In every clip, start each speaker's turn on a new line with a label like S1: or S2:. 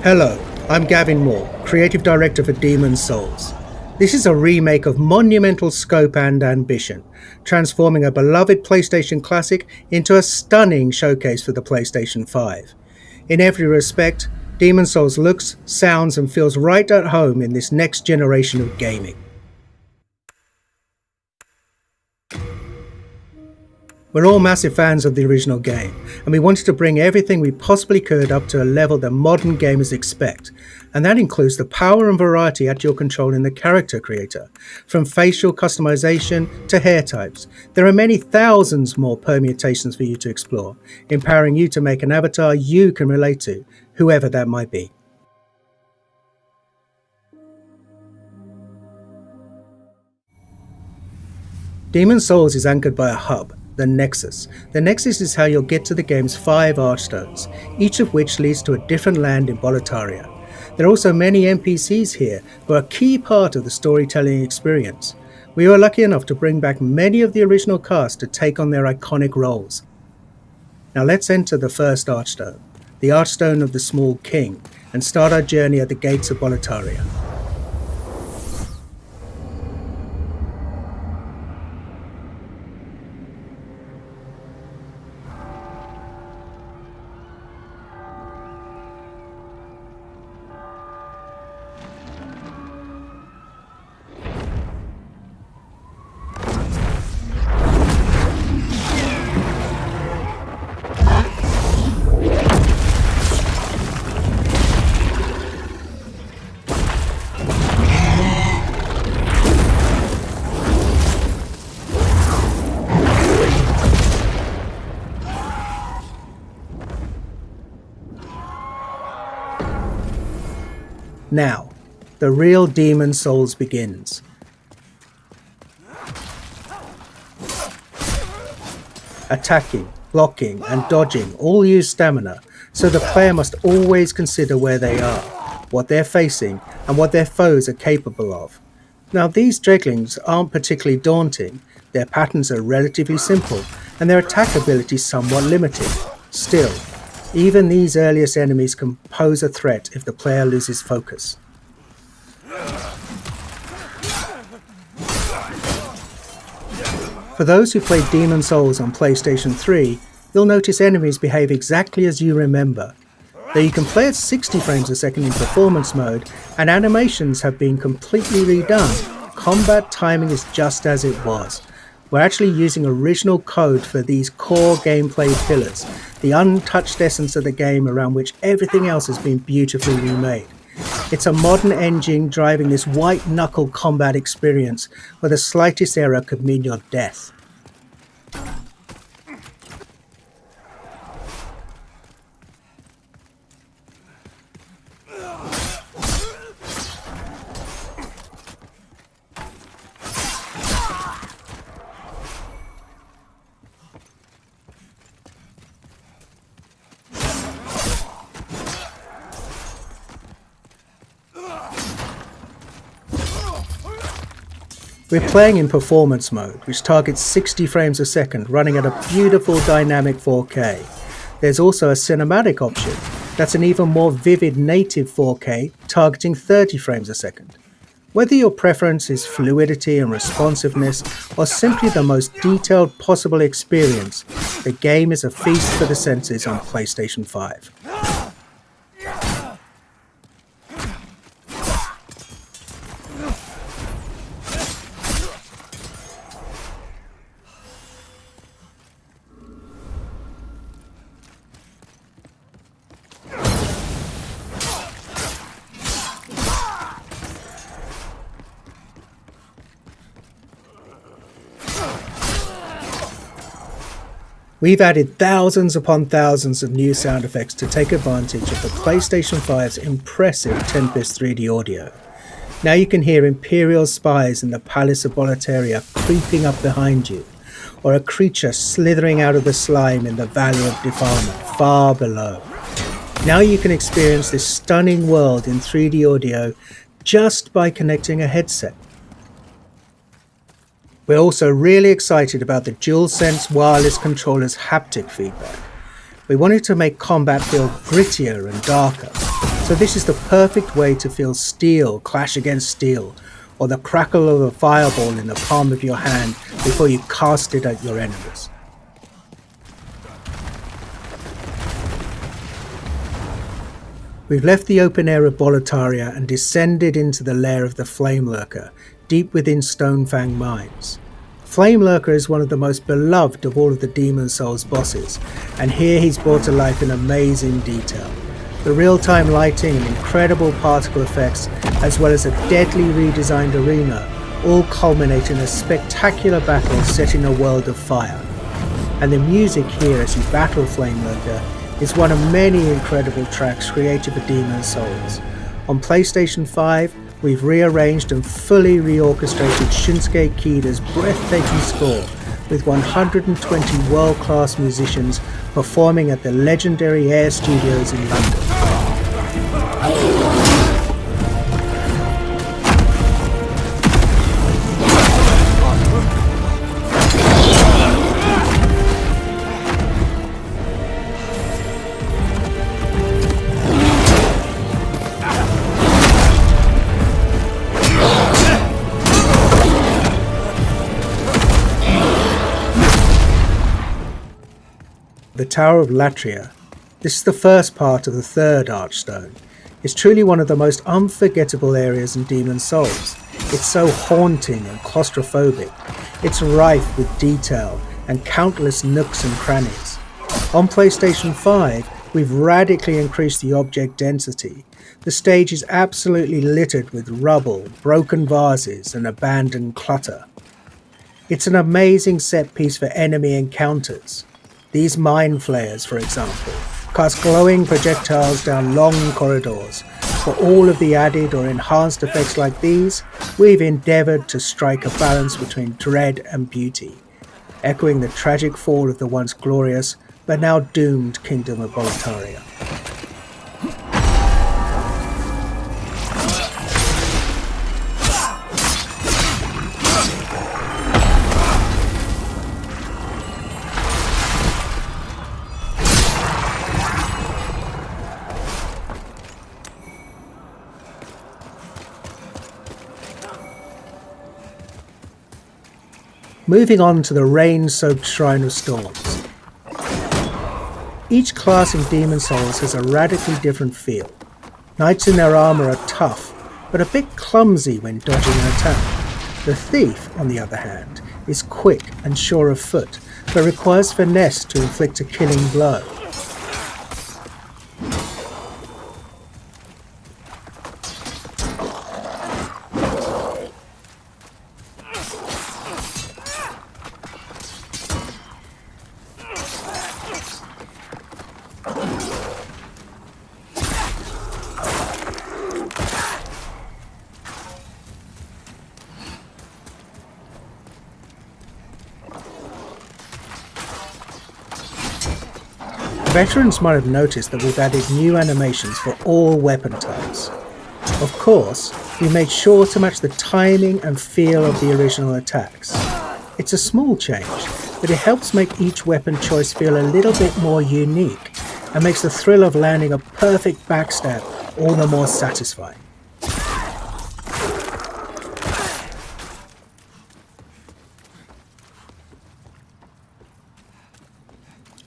S1: Hello, I'm Gavin Moore, Creative Director for Demon's Souls. This is a remake of monumental scope and ambition, transforming a beloved PlayStation classic into a stunning showcase for the PlayStation 5. In every respect, Demon's Souls looks, sounds and feels right at home in this next generation of gaming. We're all massive fans of the original game, and we wanted to bring everything we possibly could up to a level that modern gamers expect, and that includes the power and variety at your control in the character creator. From facial customization to hair types, there are many thousands more permutations for you to explore, empowering you to make an avatar you can relate to, whoever that might be. Demon's Souls is anchored by a hub, the Nexus. The Nexus is how you'll get to the game's 5 Archstones, each of which leads to a different land in Boletaria. There are also many NPCs here who are a key part of the storytelling experience. We were lucky enough to bring back many of the original cast to take on their iconic roles. Now let's enter the first Archstone, the Archstone of the Small King, and start our journey at the gates of Boletaria. Now, the real Demon's Souls begins. Attacking, blocking and dodging all use stamina, so the player must always consider where they are, what they're facing and what their foes are capable of. Now these dreglings aren't particularly daunting, their patterns are relatively simple and their attack ability somewhat limited. Still, even these earliest enemies can pose a threat if the player loses focus. For those who played Demon's Souls on PlayStation 3, you'll notice enemies behave exactly as you remember. Though you can play at 60 frames a second in performance mode and animations have been completely redone, combat timing is just as it was. We're actually using original code for these core gameplay pillars, the untouched essence of the game around which everything else has been beautifully remade. It's a modern engine driving this white-knuckle combat experience where the slightest error could mean your death. We're playing in performance mode, which targets 60 frames a second, running at a beautiful dynamic 4K. There's also a cinematic option, that's an even more vivid native 4K, targeting 30 frames a second. Whether your preference is fluidity and responsiveness, or simply the most detailed possible experience, the game is a feast for the senses on PlayStation 5. We've added thousands upon thousands of new sound effects to take advantage of the PlayStation 5's impressive 10-bit 3D audio. Now you can hear Imperial spies in the Palace of Boletaria creeping up behind you, or a creature slithering out of the slime in the Valley of Defilement far below. Now you can experience this stunning world in 3D audio just by connecting a headset. We're also really excited about the DualSense wireless controller's haptic feedback. We wanted to make combat feel grittier and darker, So this is the perfect way to feel steel clash against steel, or the crackle of a fireball in the palm of your hand before you cast it at your enemies. We've left the open air of Boletaria and descended into the lair of the Flame Lurker, deep within Stonefang Mines. Flame Lurker is one of the most beloved of all of the Demon Souls bosses, and here he's brought to life in amazing detail. The real-time lighting and incredible particle effects, as well as a deadly redesigned arena, all culminate in a spectacular battle set in a world of fire. And the music here as you battle Flame Lurker is one of many incredible tracks created for Demon Souls. On PlayStation 5, we've rearranged and fully reorchestrated Shinsuke Kida's breathtaking score with 120 world-class musicians performing at the legendary Air Studios in London. The Tower of Latria. This is the first part of the third Archstone. It's truly one of the most unforgettable areas in Demon Souls. It's so haunting and claustrophobic. It's rife with detail and countless nooks and crannies. On PlayStation 5, we've radically increased the object density. The stage is absolutely littered with rubble, broken vases, and abandoned clutter. It's an amazing set piece for enemy encounters. These mind flayers, for example, cast glowing projectiles down long corridors. For all of the added or enhanced effects like these, we've endeavoured to strike a balance between dread and beauty, echoing the tragic fall of the once glorious but now doomed Kingdom of Boletaria. Moving on to the rain-soaked Shrine of Storms. Each class in Demon Souls has a radically different feel. Knights in their armour are tough, but a bit clumsy when dodging an attack. The Thief, on the other hand, is quick and sure of foot, but requires finesse to inflict a killing blow. Veterans might have noticed that we've added new animations for all weapon types. Of course, we made sure to match the timing and feel of the original attacks. It's a small change, but it helps make each weapon choice feel a little bit more unique and makes the thrill of landing a perfect backstab all the more satisfying.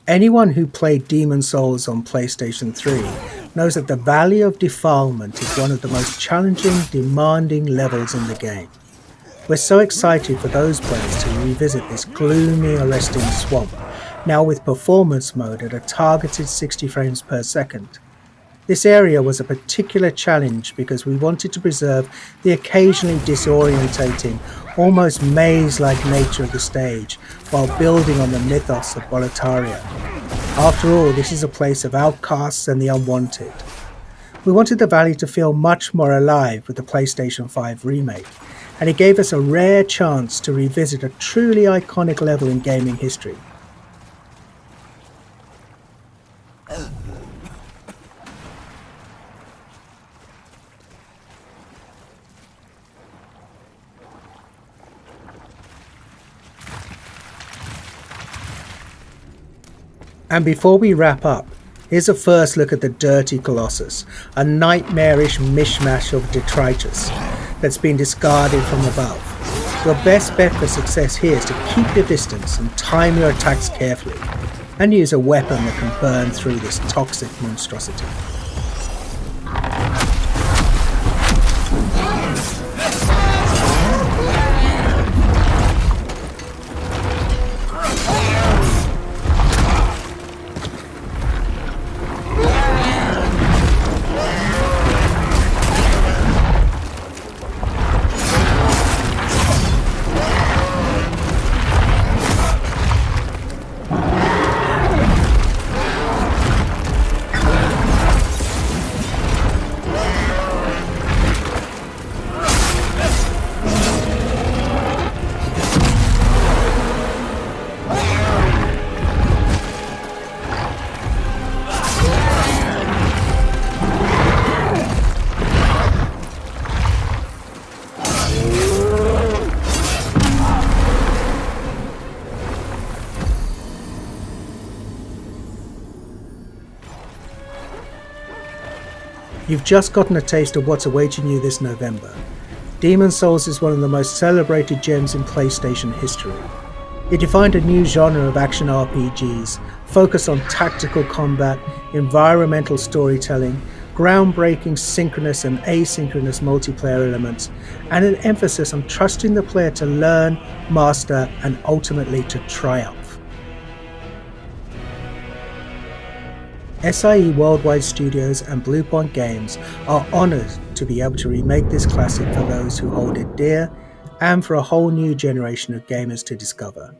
S1: Anyone who played Demon Souls on PlayStation 3 knows that the Valley of Defilement is one of the most challenging, demanding levels in the game. We're so excited for those players to revisit this gloomy, arresting swamp, now with performance mode at a targeted 60 frames per second. This area was a particular challenge because we wanted to preserve the occasionally disorientating, almost maze-like nature of the stage while building on the mythos of Boletaria. After all, this is a place of outcasts and the unwanted. We wanted the valley to feel much more alive with the PlayStation 5 remake, and it gave us a rare chance to revisit a truly iconic level in gaming history. And before we wrap up, Here's a first look at the Dirty Colossus, a nightmarish mishmash of detritus that's been discarded from above. Your best bet for success here is to keep your distance and time your attacks carefully, and use a weapon that can burn through this toxic monstrosity. You've just gotten a taste of what's awaiting you this November. Demon's Souls is one of the most celebrated gems in PlayStation history. It defined a new genre of action RPGs, focused on tactical combat, environmental storytelling, groundbreaking synchronous and asynchronous multiplayer elements, and an emphasis on trusting the player to learn, master, and ultimately to triumph. SIE Worldwide Studios and Bluepoint Games are honoured to be able to remake this classic for those who hold it dear and for a whole new generation of gamers to discover.